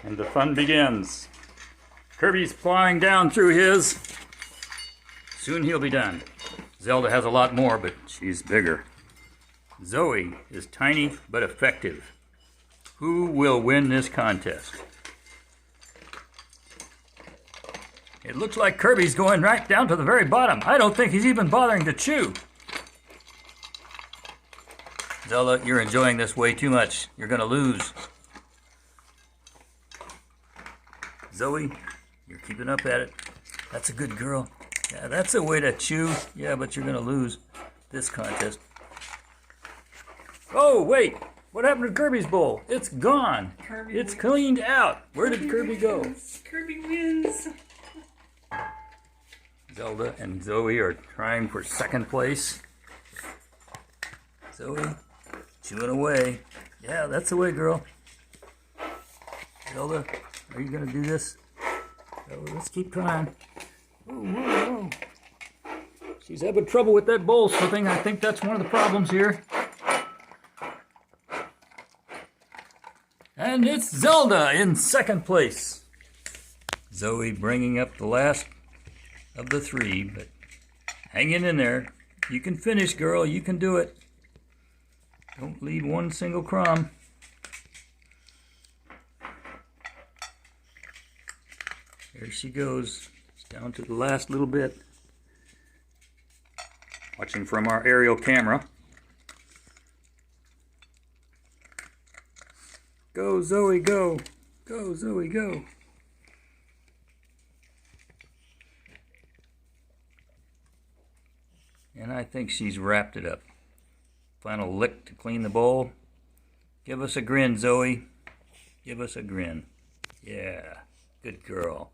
And the fun begins. Kirby's flying down through his. Soon he'll be done. Zelda has a lot more, but she's bigger. Zoe is tiny but effective. Who will win this contest? It looks like Kirby's going right down to the very bottom. I don't think he's even bothering to chew. Zelda, you're enjoying this way too much. You're going to lose. Zoe, you're keeping up at it. That's a good girl. Yeah, that's a way to chew. Yeah, but you're going to lose this contest. Oh, wait. What happened to Kirby's bowl? It's gone. It's cleaned out. Where did Kirby go? Kirby wins. Zelda and Zoe are trying for second place. Zoe, chewing away. Yeah, that's the way, girl. Zelda, are you going to do this? Oh, let's keep trying. Whoa, whoa, whoa. She's having trouble with that bowl slipping. I think that's one of the problems here. And it's Zelda in second place. Zoe bringing up the last of the three, but hanging in there. You can finish, girl. You can do it. Don't leave one single crumb. There she goes. It's down to the last little bit. Watching from our aerial camera. Go, Zoe, go. Go, Zoe, go. And I think she's wrapped it up. Final lick to clean the bowl. Give us a grin, Zoe. Give us a grin. Yeah, good girl.